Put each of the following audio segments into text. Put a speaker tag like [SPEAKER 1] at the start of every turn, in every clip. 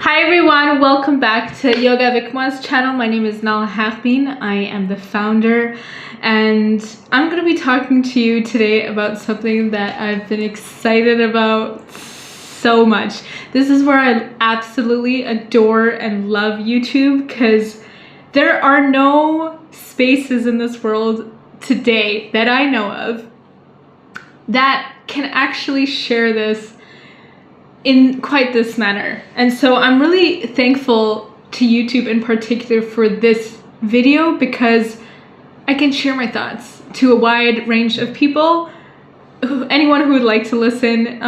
[SPEAKER 1] Hi everyone, welcome back to Yoga Avec Moi's channel. My name is Nala Harbin. I am the founder and I'm going to be talking to you today about something that I've been excited about so much. This is where I absolutely adore and love YouTube, because there are no spaces in this world today that I know of that can actually share this in quite this manner. And so I'm really thankful to YouTube in particular for this video, because I can share my thoughts to a wide range of people, anyone who would like to listen,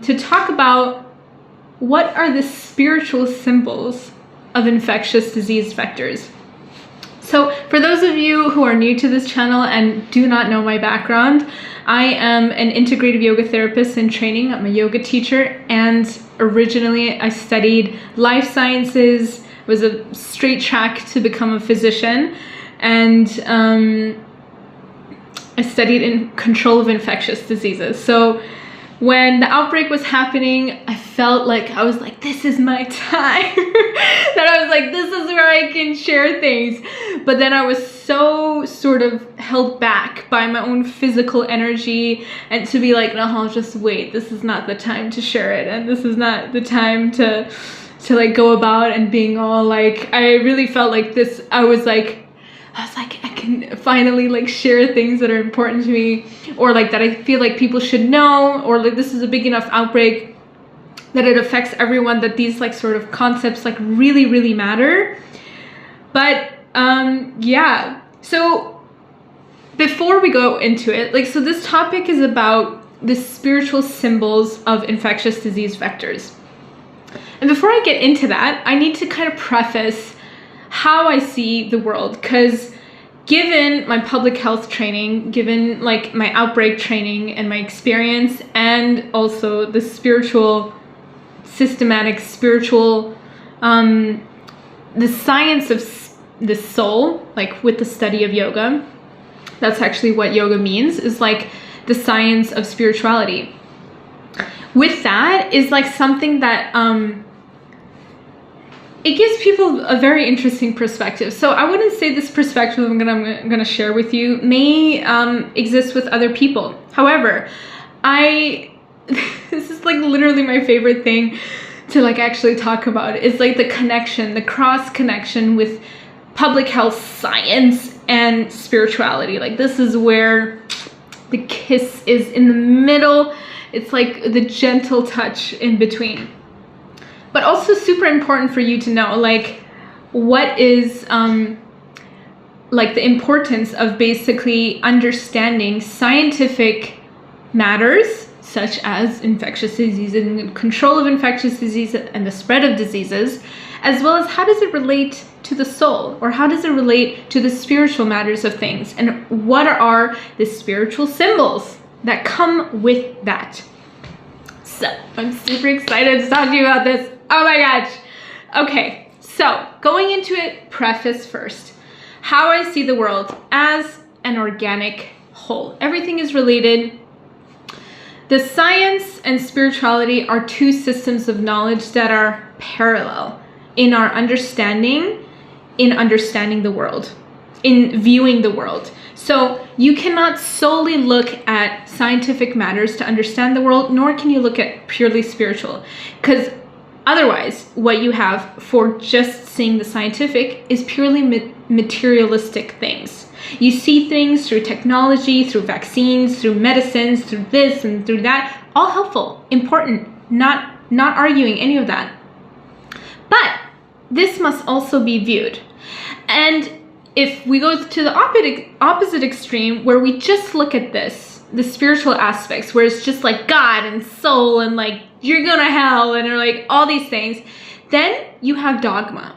[SPEAKER 1] to talk about what are the spiritual symbols of infectious disease vectors. So for those of you who are new to this channel and do not know my background, I am an integrative yoga therapist in training. I'm a yoga teacher, and originally I studied life sciences. It was a straight track to become a physician, and I studied in control of infectious diseases. So when the outbreak was happening, I felt like I was like, this is my time. That I was like, this is where I can share things. But then I was so sort of held back by my own physical energy, and to be like, no, I'll just wait. This is not the time to share it, and this is not the time to like go about and being all like, I really felt like this. I was like, I can finally like share things that are important to me, or like that I feel like people should know, or like this is a big enough outbreak that it affects everyone, that these like sort of concepts like really matter. But yeah, so before we go into it, like, so this topic is about the spiritual symbols of infectious disease vectors. And before I get into that, I need to kind of preface how I see the world, because given my public health training, given like my outbreak training and my experience, and also the spiritual, systematic spiritual, the science of the soul, like with the study of yoga, that's actually what yoga means, is like the science of spirituality. With that is like something that it gives people a very interesting perspective. So I wouldn't say this perspective I'm gonna share with you may exist with other people. However, this is like literally my favorite thing to like actually talk about, is like the connection, the cross connection with public health science and spirituality. Like, this is where the kiss is in the middle. It's like the gentle touch in between. But also super important for you to know, like, what is like the importance of basically understanding scientific matters such as infectious disease and control of infectious disease and the spread of diseases, as well as how does it relate to the soul, or how does it relate to the spiritual matters of things, and what are the spiritual symbols that come with that. So I'm super excited to talk to you about this. Oh my gosh. Okay, so going into it, preface first. How I see the world as an organic whole. Everything is related. The science and spirituality are two systems of knowledge that are parallel in our understanding, in understanding the world, in viewing the world. So you cannot solely look at scientific matters to understand the world, nor can you look at purely spiritual, because otherwise what you have for just seeing the scientific is purely materialistic things. You see things through technology, through vaccines, through medicines, through this and through that, all helpful, important, not arguing any of that. But this must also be viewed. And if we go to the opposite extreme, where we just look at this, the spiritual aspects, where it's just like God and soul and like you're going to hell and like all these things, then you have dogma.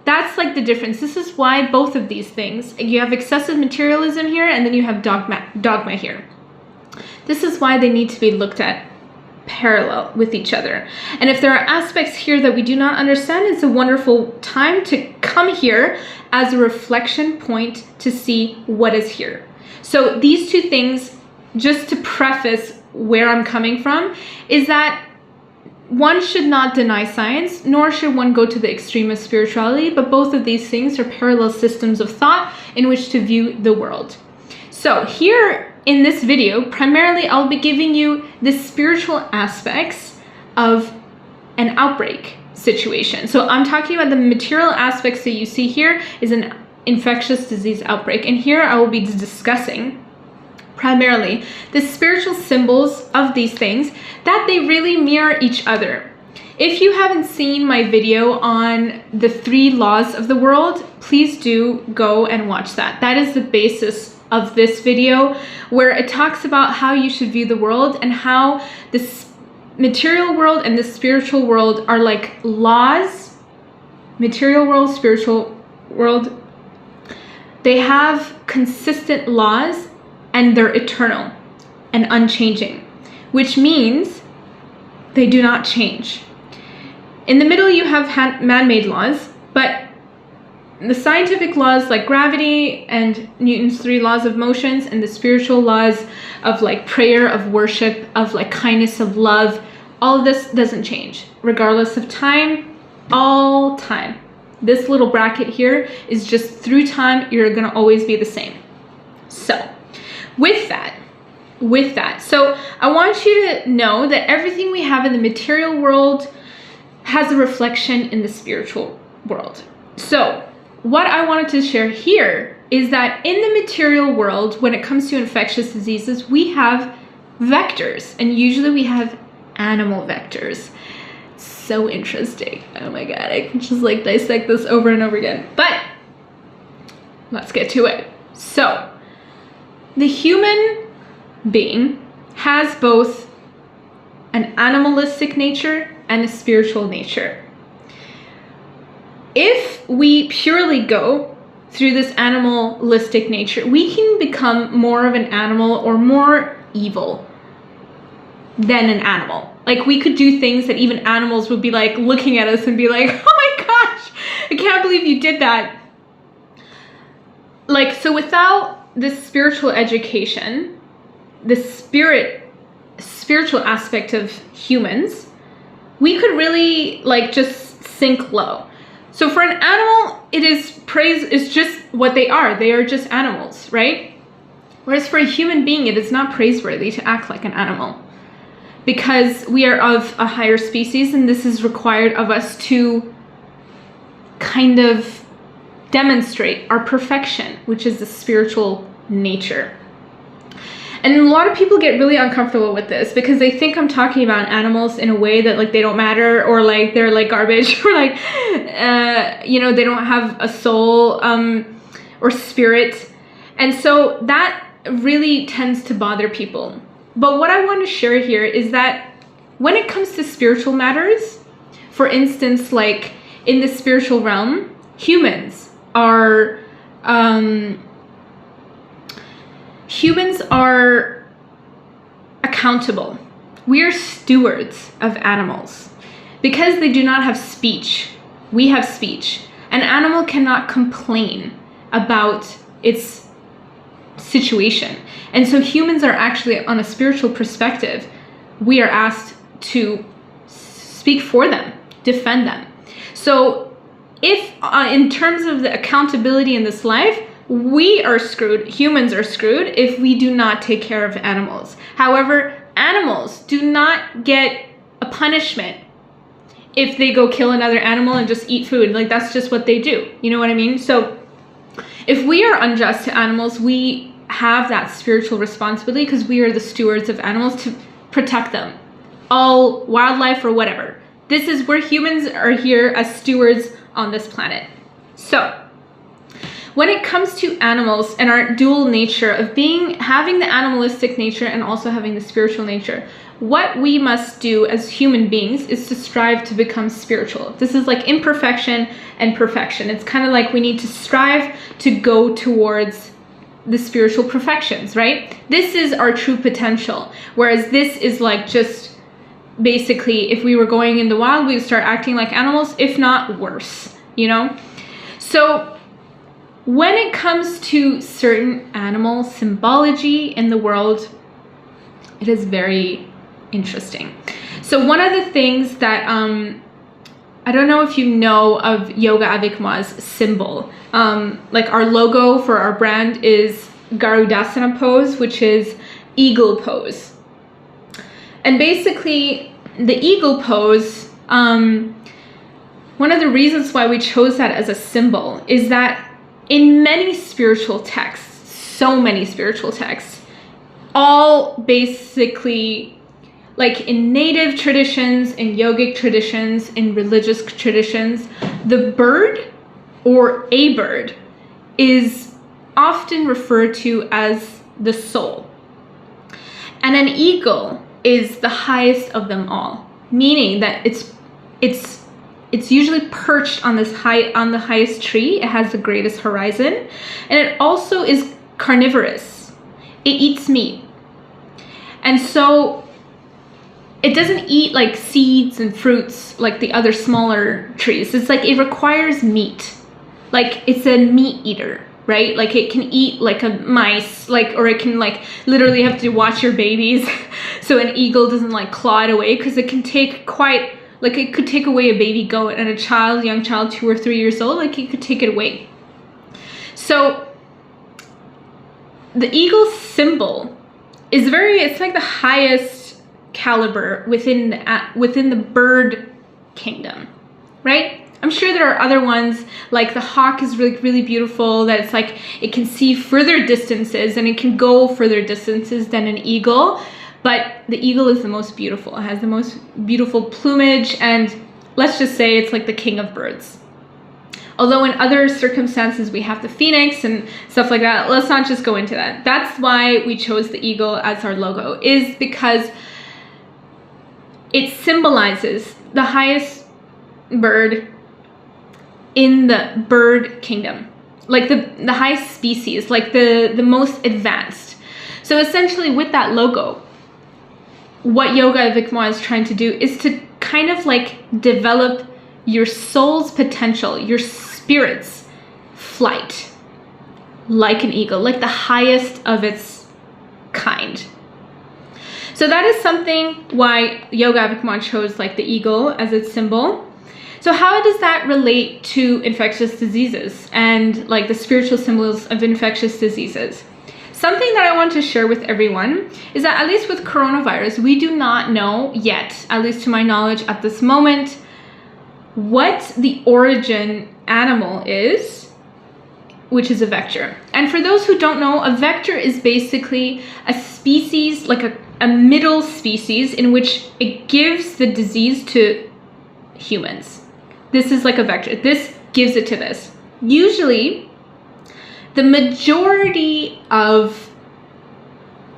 [SPEAKER 1] That's like the difference. This is why both of these things, you have excessive materialism here, and then you have dogma here. This is why they need to be looked at parallel with each other. And if there are aspects here that we do not understand, it's a wonderful time to come here as a reflection point to see what is here. So these two things, just to preface where I'm coming from, is that one should not deny science, nor should one go to the extreme of spirituality, but both of these things are parallel systems of thought in which to view the world. So here in this video, primarily I'll be giving you the spiritual aspects of an outbreak situation. So I'm talking about the material aspects that you see here is an infectious disease outbreak. And here I will be discussing primarily the spiritual symbols of these things, that they really mirror each other. If you haven't seen my video on the 3 laws of the world, please do go and watch that. That is the basis of this video, where it talks about how you should view the world and how the material world and the spiritual world are like laws. Material world, spiritual world, they have consistent laws and they're eternal and unchanging, which means they do not change. In the middle you have man-made laws, but the scientific laws like gravity and Newton's 3 laws of motions, and the spiritual laws of like prayer, of worship, of like kindness, of love, all of this doesn't change regardless of time, all time. This little bracket here is just through time, you're gonna always be the same. So with that, so I want you to know that everything we have in the material world has a reflection in the spiritual world. So what I wanted to share here is that in the material world, when it comes to infectious diseases, we have vectors, and usually we have animal vectors. So interesting. Oh my god, I can just like dissect this over and over again. But let's get to it. So the human being has both an animalistic nature and a spiritual nature. If we purely go through this animalistic nature, we can become more of an animal or more evil than an animal. Like, we could do things that even animals would be like looking at us and be like, oh my gosh, I can't believe you did that. Like, so without this spiritual education, the spiritual aspect of humans, we could really like just sink low. So for an animal, it is praise is just what they are. They are just animals, right? Whereas for a human being, it is not praiseworthy to act like an animal, because we are of a higher species, and this is required of us to kind of demonstrate our perfection, which is the spiritual nature. And a lot of people get really uncomfortable with this because they think I'm talking about animals in a way that like they don't matter, or like they're like garbage, or like you know, they don't have a soul or spirit. And so that really tends to bother people. But what I want to share here is that when it comes to spiritual matters, for instance, like in the spiritual realm, humans are accountable. We are stewards of animals. Because they do not have speech, we have speech. An animal cannot complain about its situation. And so humans are actually, on a spiritual perspective, we are asked to speak for them, defend them. So if in terms of the accountability in this life, we are screwed, humans are screwed if we do not take care of animals. However, animals do not get a punishment if they go kill another animal and just eat food. Like, that's just what they do. You know what I mean? So if we are unjust to animals, we have that spiritual responsibility because we are the stewards of animals to protect them. All wildlife or whatever. This is where humans are here as stewards on this planet. So when it comes to animals and our dual nature of having the animalistic nature and also having the spiritual nature, what we must do as human beings is to strive to become spiritual. This is like imperfection and perfection. It's kind of like we need to strive to go towards the spiritual perfections, right? This is our true potential. Whereas this is like just basically, if we were going in the wild, we would start acting like animals, if not worse, you know? So when it comes to certain animal symbology in the world, it is very interesting. So one of the things that I don't know if you know of Yoga Avec Moi's symbol. Like our logo for our brand is Garudasana pose, which is eagle pose. And basically the eagle pose, one of the reasons why we chose that as a symbol is that in many spiritual texts, so many spiritual texts, all basically, like in native traditions, in yogic traditions, in religious traditions, the bird or a bird is often referred to as the soul. And an eagle is the highest of them all, meaning that it's usually perched on this on the highest tree. It has the greatest horizon, and it also is carnivorous. It eats meat. And so it doesn't eat like seeds and fruits like the other smaller trees. It's like it requires meat. Like it's a meat eater, right? Like it can eat like a mice, like, or it can like literally have to watch your babies so an eagle doesn't like claw it away, because it can take quite, like it could take away a baby goat, and a young child 2 or 3 years old, like it could take it away. So the eagle symbol is it's like the highest caliber within the bird kingdom, right? I'm sure there are other ones, like the hawk is really, really beautiful, that it's like it can see further distances and it can go further distances than an eagle, but the eagle is the most beautiful. It has the most beautiful plumage, and let's just say it's like the king of birds. Although in other circumstances we have the phoenix and stuff like that. Let's not just go into that. That's why we chose the eagle as our logo, is because it symbolizes the highest bird in the bird kingdom, like the highest species, like the most advanced. So essentially with that logo, what Yoga Avec Moi is trying to do is to kind of like develop your soul's potential, your spirit's flight, like an eagle, like the highest of its kind. So that is something why Yoga Avec Moi chose like the eagle as its symbol. So how does that relate to infectious diseases and like the spiritual symbols of infectious diseases? Something that I want to share with everyone is that at least with coronavirus, we do not know yet, at least to my knowledge at this moment, what the origin animal is, which is a vector. And for those who don't know, a vector is basically a species, like a middle species in which it gives the disease to humans. This is like a vector. This gives it to this. Usually, the majority of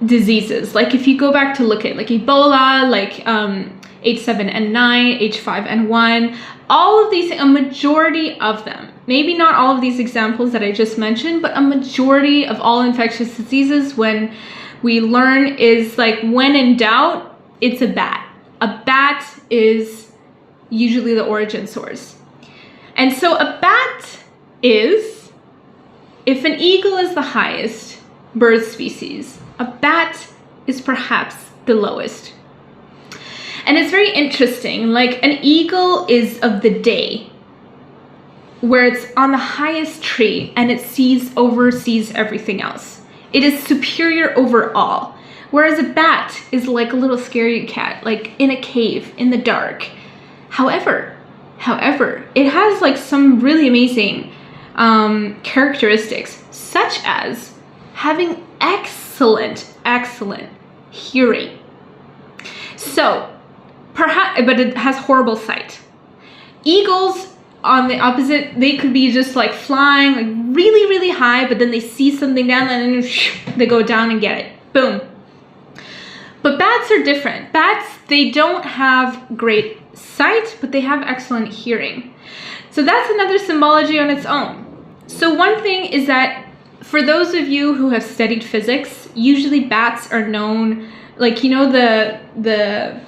[SPEAKER 1] diseases, like if you go back to look at like Ebola, like H7N9, H5N1, all of these, a majority of them, maybe not all of these examples that I just mentioned, but a majority of all infectious diseases, when we learn, is like when in doubt, it's a bat. A bat is usually the origin source. And so a bat is, if an eagle is the highest bird species, a bat is perhaps the lowest. And it's very interesting, like an eagle is of the day, where it's on the highest tree and it oversees everything else. It is superior over all. Whereas a bat is like a little scary cat, like in a cave, in the dark. However, it has like some really amazing characteristics, such as having excellent hearing. So, but it has horrible sight. Eagles, on the opposite, they could be just like flying like really, really high, but then they see something down and then they go down and get it. Boom. But bats are different. Bats, they don't have great sight, but they have excellent hearing. So that's another symbology on its own. So one thing is that for those of you who have studied physics, usually bats are known, like, you know, the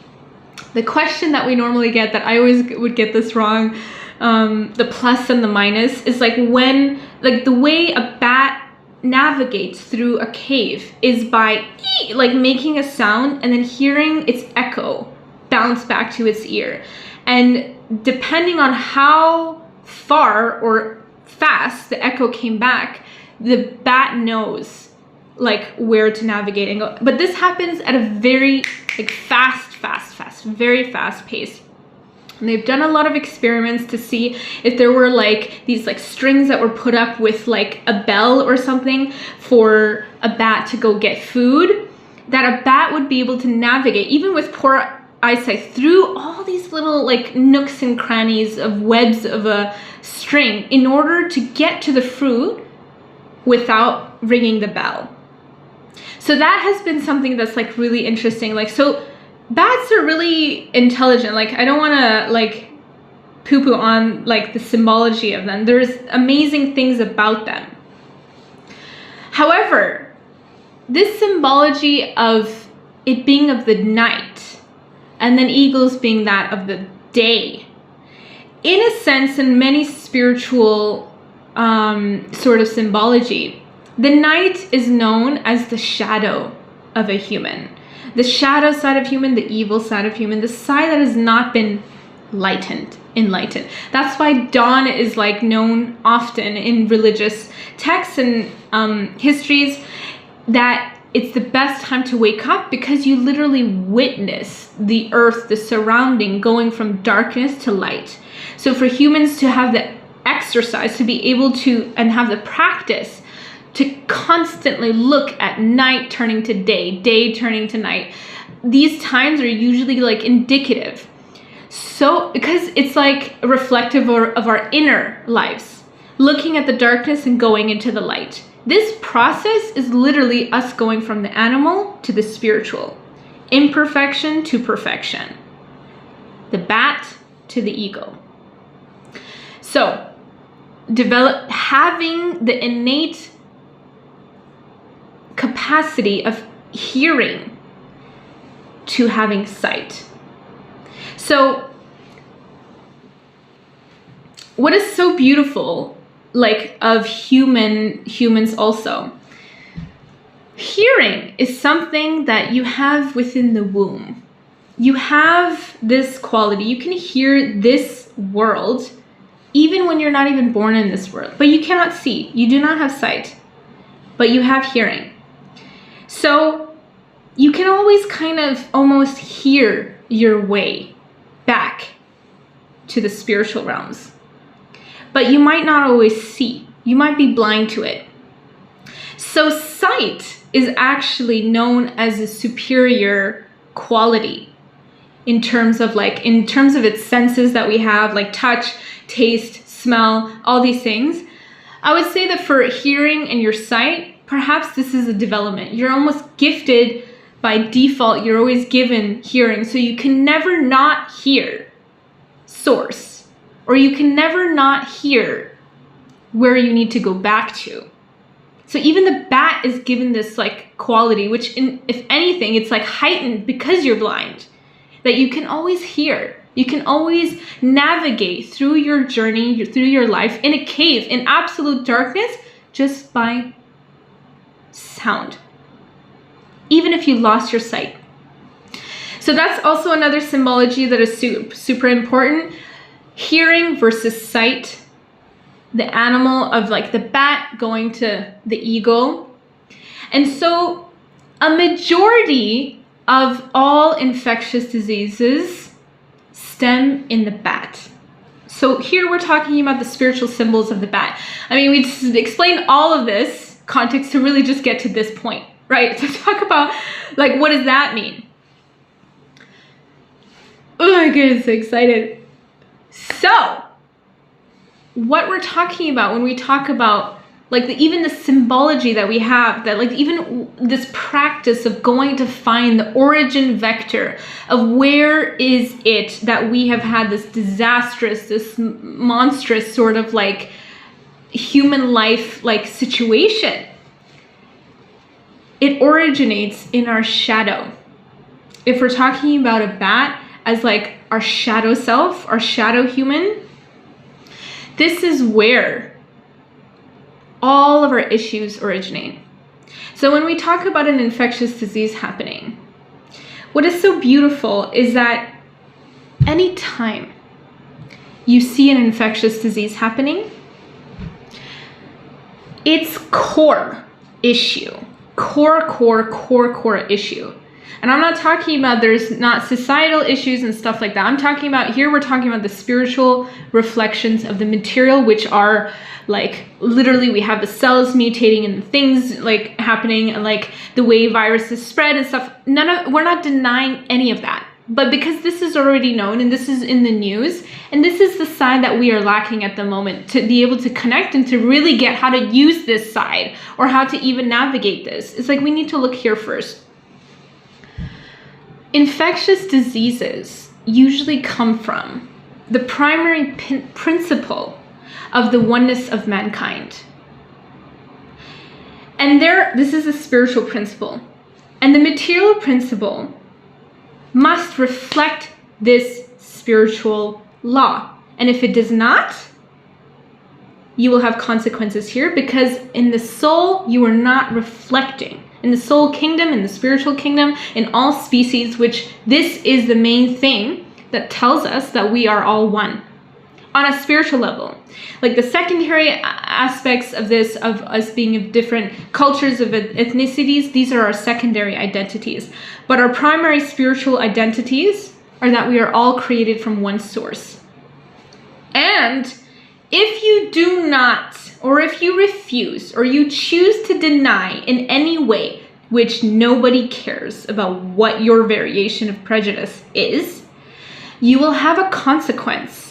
[SPEAKER 1] question that we normally get, that I always would get this wrong, the plus and the minus, is like when, like the way a bat navigates through a cave is by like making a sound and then hearing its echo bounce back to its ear. And depending on how far or fast the echo came back, the bat knows like where to navigate and go. But this happens at a very like very fast pace. And they've done a lot of experiments to see if there were like these like strings that were put up with like a bell or something for a bat to go get food, that a bat would be able to navigate, even with poor eyesight, through all these little like nooks and crannies of webs of a string in order to get to the fruit without ringing the bell. So that has been something that's like really interesting. Like, so bats are really intelligent. Like, I don't want to like poo-poo on like the symbology of them. There's amazing things about them. However, this symbology of it being of the night and then eagles being that of the day, in a sense, in many spiritual sort of symbology, the night is known as the shadow of a human. The shadow side of human, the evil side of human, the side that has not been enlightened. That's why dawn is like known often in religious texts and histories, that it's the best time to wake up because you literally witness the earth, the surrounding, going from darkness to light. So for humans to have the exercise, to be able to, and have the practice to constantly look at night turning to day, day turning to night, these times are usually like indicative. So, because it's like reflective of our inner lives, looking at the darkness and going into the light. This process is literally us going from the animal to the spiritual, imperfection to perfection, the bat to the eagle. So, having the innate capacity of hearing to having sight. So, what is so beautiful, like, of humans also, hearing is something that you have within the womb. You have this quality. You can hear this world even when you're not even born in this world, but you cannot see. You do not have sight, but you have hearing. So you can always kind of almost hear your way back to the spiritual realms, but you might not always see. You might be blind to it. So sight is actually known as a superior quality in terms of its senses that we have, like touch, taste, smell, all these things. I would say that for hearing and your sight, perhaps this is a development. You're almost gifted by default. You're always given hearing, so you can never not hear source, or you can never not hear where you need to go back to. So even the bat is given this like quality, which if anything, it's like heightened because you're blind, that you can always hear. You can always navigate through your journey, through your life in a cave, in absolute darkness, just by sound, even if you lost your sight. So that's also another symbology that is super important. Hearing versus sight. The animal of like the bat going to the eagle. And so a majority of all infectious diseases stem in the bat. So here we're talking about the spiritual symbols of the bat. I mean, we just explained all of this context to really just get to this point, right? To talk about like, what does that mean? Oh, I get so excited. So what we're talking about when we talk about like even the symbology that we have, that like even this practice of going to find the origin vector of where is it that we have had this disastrous, this monstrous sort of like human life like situation. It originates in our shadow. If we're talking about a bat as like our shadow self, our shadow human, this is where all of our issues originate. So when we talk about an infectious disease happening, what is so beautiful is that anytime you see an infectious disease happening, its core issue, core issue. And I'm not talking about there's not societal issues and stuff like that. I'm talking about here, we're talking about the spiritual reflections of the material, which are like literally we have the cells mutating and things like happening and like the way viruses spread and stuff. We're not denying any of that. But because this is already known and this is in the news, and this is the side that we are lacking at the moment to be able to connect and to really get how to use this side or how to even navigate this. It's like we need to look here first. Infectious diseases usually come from the primary principle of the oneness of mankind. And this is a spiritual principle. And the material principle must reflect this spiritual law. And if it does not, you will have consequences here, because in the soul, you are not reflecting. In the soul kingdom, in the spiritual kingdom, in all species, which this is the main thing that tells us that we are all one on a spiritual level. Like the secondary aspects of this, of us being of different cultures, of ethnicities, these are our secondary identities. But our primary spiritual identities are that we are all created from one source. And if you do not, or if you refuse, or you choose to deny in any way, which nobody cares about what your variation of prejudice is, you will have a consequence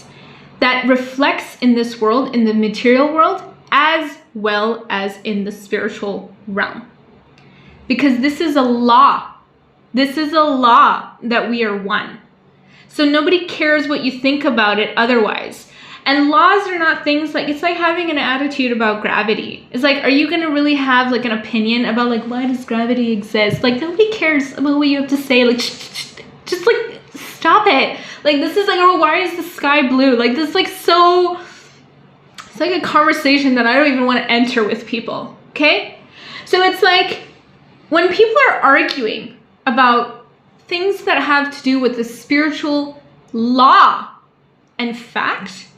[SPEAKER 1] that reflects in this world, in the material world, as well as in the spiritual realm. Because this is a law. This is a law that we are one. So nobody cares what you think about it otherwise. And laws are not things like, it's like having an attitude about gravity. It's like, are you going to really have like an opinion about like, why does gravity exist? Like, nobody cares about what you have to say. Like, just like, stop it. Like, this is like, oh, why is the sky blue? Like, this is like so, it's like a conversation that I don't even want to enter with people. Okay? So it's like, when people are arguing about things that have to do with the spiritual law and fact,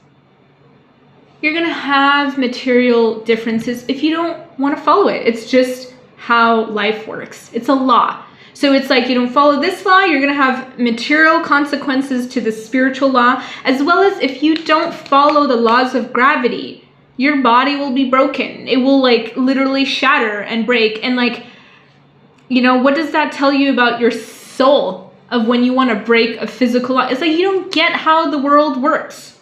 [SPEAKER 1] you're going to have material differences if you don't want to follow it. It's just how life works. It's a law. So it's like you don't follow this law, you're going to have material consequences to the spiritual law, as well as if you don't follow the laws of gravity, your body will be broken. It will like literally shatter and break. And like, you know, what does that tell you about your soul of when you want to break a physical law? It's like you don't get how the world works.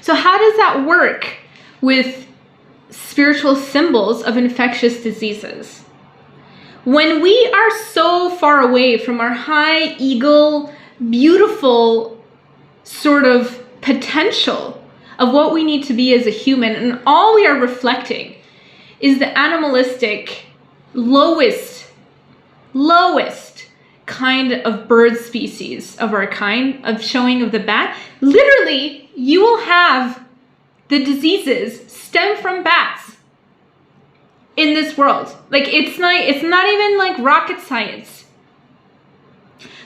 [SPEAKER 1] So how does that work with spiritual symbols of infectious diseases? When we are so far away from our high eagle, beautiful sort of potential of what we need to be as a human, and all we are reflecting is the animalistic, lowest kind of bird species of our kind, of showing of the bat, literally you will have the diseases stem from bats in this world. Like it's not even like rocket science.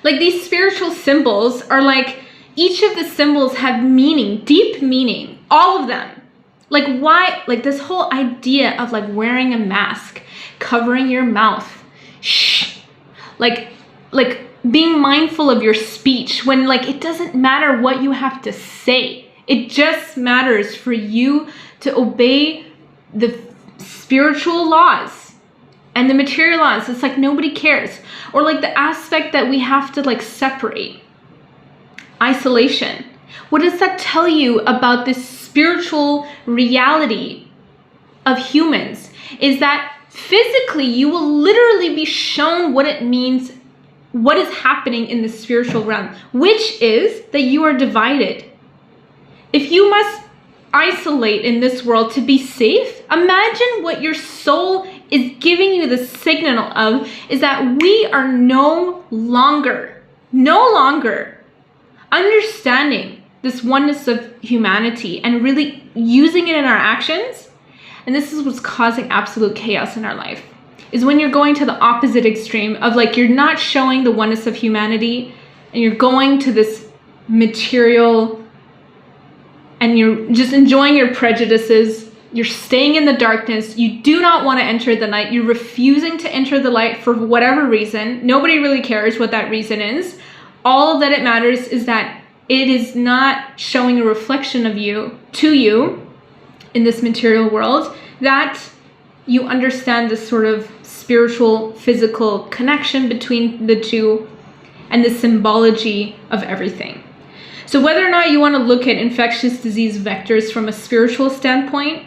[SPEAKER 1] Like these spiritual symbols are like, each of the symbols have meaning, deep meaning, all of them. Like why, like this whole idea of like wearing a mask, covering your mouth, like being mindful of your speech, when like it doesn't matter what you have to say. It just matters for you to obey the spiritual laws and the material laws. It's like nobody cares. Or like the aspect that we have to like separate. Isolation. What does that tell you about this spiritual reality of humans? Is that physically you will literally be shown what it means, what is happening in the spiritual realm, which is that you are divided. If you must isolate in this world to be safe, imagine what your soul is giving you the signal of, is that we are no longer understanding this oneness of humanity and really using it in our actions. And this is what's causing absolute chaos in our life, is when you're going to the opposite extreme of like, you're not showing the oneness of humanity and you're going to this material and you're just enjoying your prejudices, you're staying in the darkness, you do not want to enter the light, you're refusing to enter the light for whatever reason, nobody really cares what that reason is. All that it matters is that it is not showing a reflection of you to you in this material world, that you understand this sort of spiritual, physical connection between the two and the symbology of everything. So whether or not you want to look at infectious disease vectors from a spiritual standpoint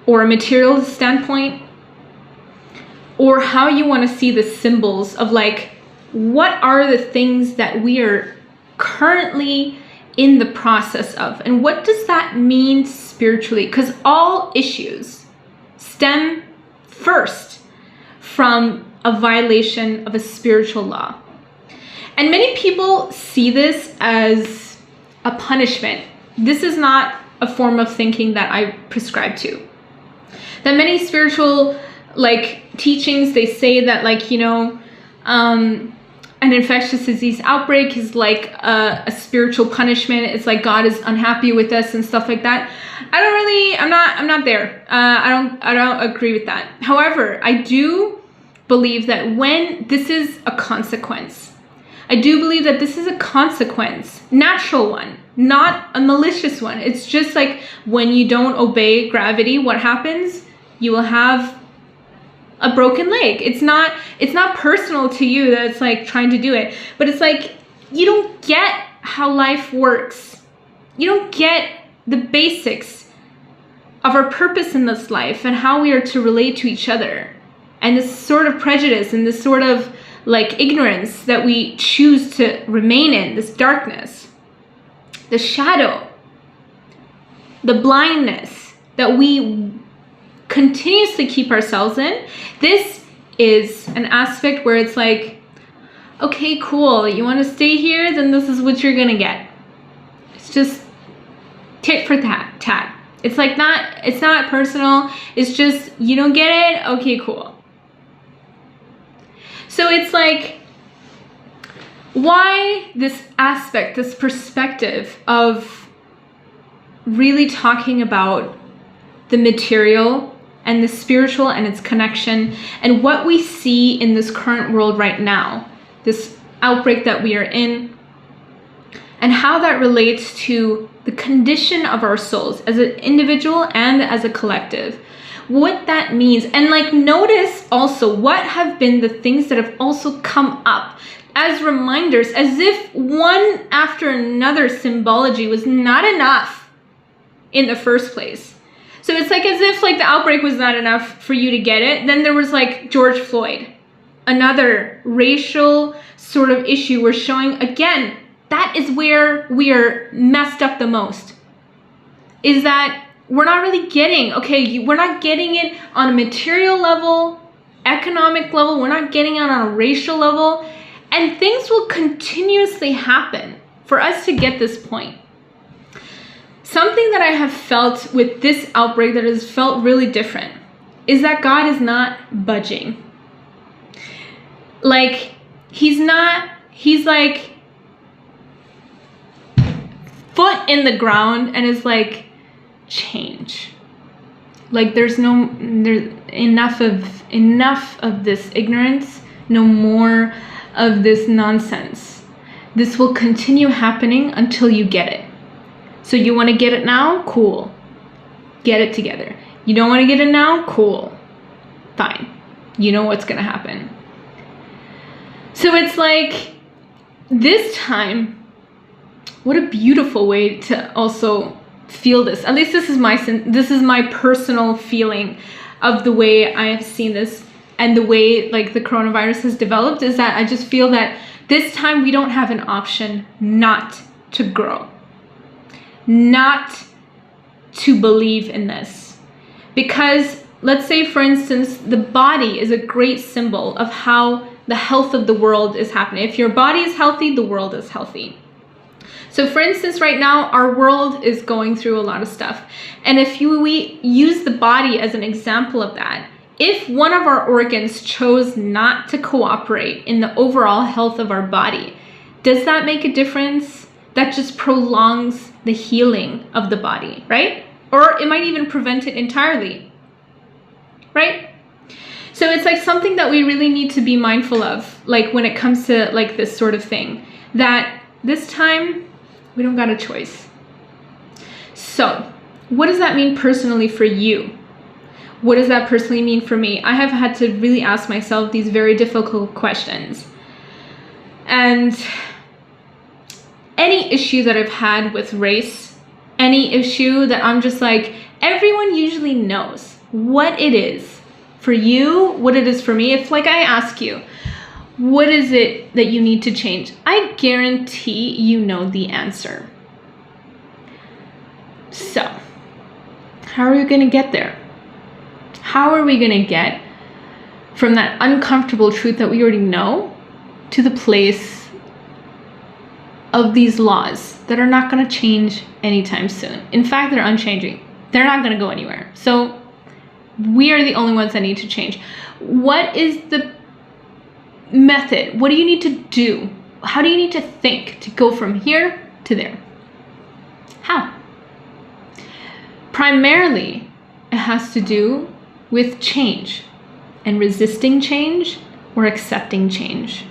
[SPEAKER 1] or a material standpoint, or how you want to see the symbols of like, what are the things that we are currently in the process of, and what does that mean spiritually? Because all issues stem first from a violation of a spiritual law. And many people see this as a punishment. This is not a form of thinking that I prescribe to. That many spiritual teachings, they say that an infectious disease outbreak is like a spiritual punishment. It's like God is unhappy with us and stuff like that. I'm not there. I don't agree with that. However, I do believe that when this is a consequence, natural one, not a malicious one. It's just like when you don't obey gravity, what happens? You will have a broken leg. It's not personal to you that it's like trying to do it, but it's like you don't get how life works. You don't get the basics of our purpose in this life and how we are to relate to each other, and this sort of prejudice and this sort of ignorance that we choose to remain in, this darkness, the shadow, the blindness that we continuously keep ourselves in. This is an aspect where it's like, okay, cool, you want to stay here, then this is what you're gonna get. It's just tit for tat. It's not personal. It's just, you don't get it, okay, cool. So it's like, why this aspect, this perspective of really talking about the material and the spiritual and its connection, and what we see in this current world right now, this outbreak that we are in, and how that relates to the condition of our souls as an individual and as a collective, what that means. And notice also what have been the things that have also come up as reminders, as if one after another symbology was not enough in the first place. So it's as if the outbreak was not enough for you to get it. Then there was George Floyd, another racial sort of issue. We're showing again, that is where we are messed up the most, is that we're not really getting, we're not getting it on a material level, economic level, we're not getting it on a racial level, and things will continuously happen for us to get this point. Something that I have felt with this outbreak that has felt really different is that God is not budging. He's foot in the ground and is change. There's enough of this ignorance, no more of this nonsense. This will continue happening until you get it. So you want to get it now? Cool. Get it together. You don't want to get it now? Cool. Fine. You know what's going to happen. So it's this time, what a beautiful way to also feel this. At least this is my personal feeling of the way I have seen this, and the way the coronavirus has developed, is that I just feel that this time we don't have an option not to grow, not to believe in this. Because let's say, for instance, the body is a great symbol of how the health of the world is happening. If your body is healthy, the world is healthy. So for instance, right now, our world is going through a lot of stuff. And if we use the body as an example of that, if one of our organs chose not to cooperate in the overall health of our body, Does that make a difference? That just prolongs the healing of the body, right? Or it might even prevent it entirely, right? So it's like something that we really need to be mindful of, like when it comes to like this sort of thing, that this time we don't got a choice. So what does that mean personally for you? What does that personally mean for me? I have had to really ask myself these very difficult questions. And any issue that I've had with race, any issue that I'm just like, everyone usually knows what it is for you, what it is for me. If like I ask you, what is it that you need to change? I guarantee you know the answer. So, how are we going to get there? How are we going to get from that uncomfortable truth that we already know to the place of these laws that are not going to change anytime soon? In fact, they're unchanging. They're not going to go anywhere. So we are the only ones that need to change. What is the method? What do you need to do? How do you need to think to go from here to there? How? Primarily, it has to do with change and resisting change or accepting change.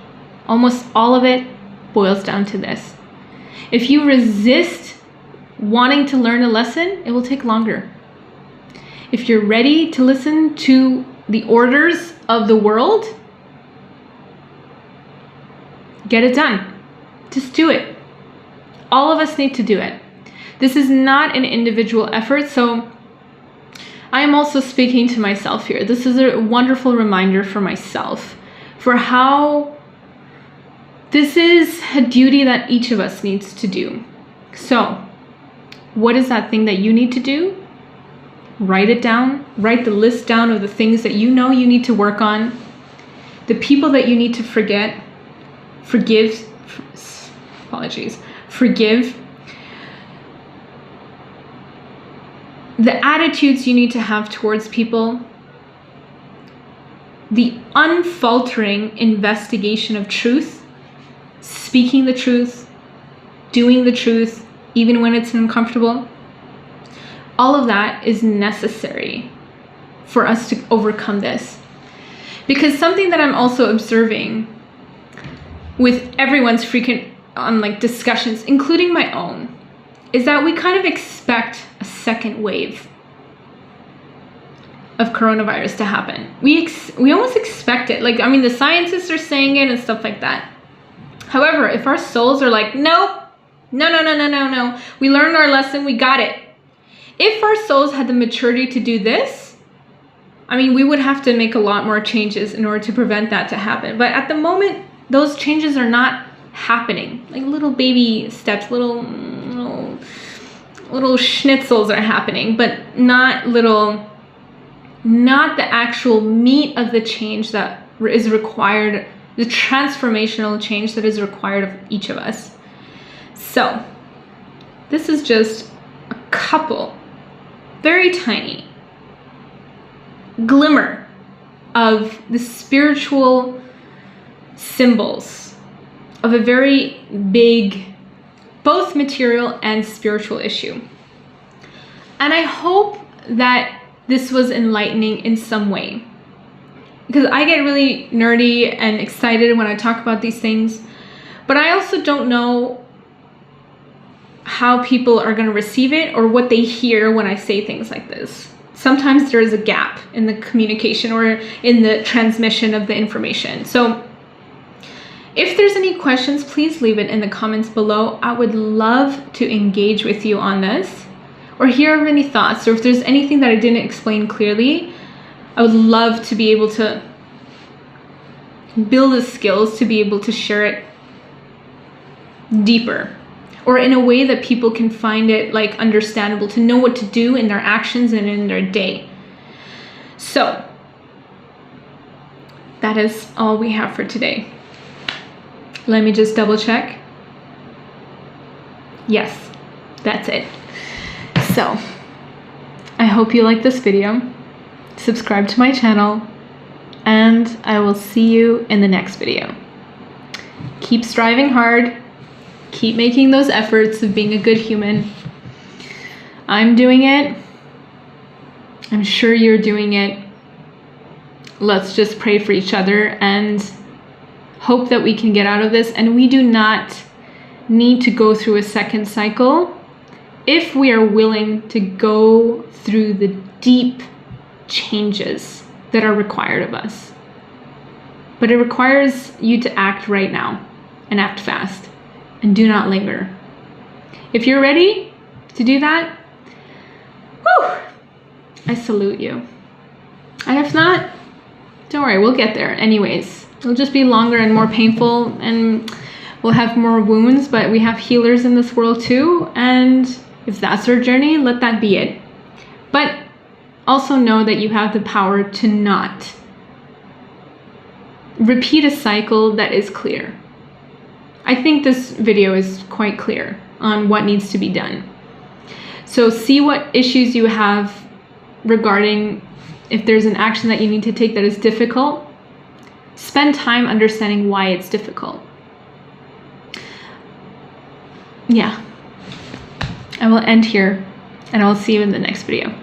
[SPEAKER 1] Almost all of it boils down to this. If you resist wanting to learn a lesson, it will take longer. If you're ready to listen to the orders of the world, get it done. Just do it. All of us need to do it. This is not an individual effort, so I am also speaking to myself here. This is a wonderful reminder for myself for how this is a duty that each of us needs to do. So, what is that thing that you need to do? Write it down. Write the list down of the things that you know you need to work on, the people that you need to forget, forgive, the attitudes you need to have towards people, the unfaltering investigation of truth, speaking the truth, doing the truth, even when it's uncomfortable. All of that is necessary for us to overcome this. Because something that I'm also observing with everyone's frequent discussions, including my own, is that we kind of expect a second wave of coronavirus to happen. We almost expect it. The scientists are saying it and stuff like that. However, if our souls are like, nope, no, we learned our lesson, we got it. If our souls had the maturity to do this, we would have to make a lot more changes in order to prevent that to happen. But at the moment, those changes are not happening. Like little baby steps, little schnitzels are happening, but not the actual meat of the change that is required, the transformational change that is required of each of us. So this is just a couple, very tiny glimmer of the spiritual symbols of a very big, both material and spiritual issue. And I hope that this was enlightening in some way, because I get really nerdy and excited when I talk about these things, but I also don't know how people are going to receive it or what they hear when I say things like this. Sometimes there is a gap in the communication or in the transmission of the information. So if there's any questions, please leave it in the comments below. I would love to engage with you on this or hear of any thoughts, or if there's anything that I didn't explain clearly, I would love to be able to build the skills to be able to share it deeper or in a way that people can find it understandable, to know what to do in their actions and in their day. So that is all we have for today. Let me just double check. Yes, that's it. So I hope you like this video. Subscribe to my channel, and I will see you in the next video. Keep striving hard. Keep making those efforts of being a good human. I'm doing it. I'm sure you're doing it. Let's just pray for each other and hope that we can get out of this. And we do not need to go through a second cycle if we are willing to go through the deep changes that are required of us. But it requires you to act right now and act fast and do not linger. If you're ready to do that, whew, I salute you. And if not, don't worry, we'll get there anyways. It'll just be longer and more painful, and we'll have more wounds, but we have healers in this world too. And if that's our journey, let that be it. But also know that you have the power to not repeat a cycle that is clear. I think this video is quite clear on what needs to be done. So see what issues you have regarding if there's an action that you need to take that is difficult. Spend time understanding why it's difficult. Yeah. I will end here, and I will see you in the next video.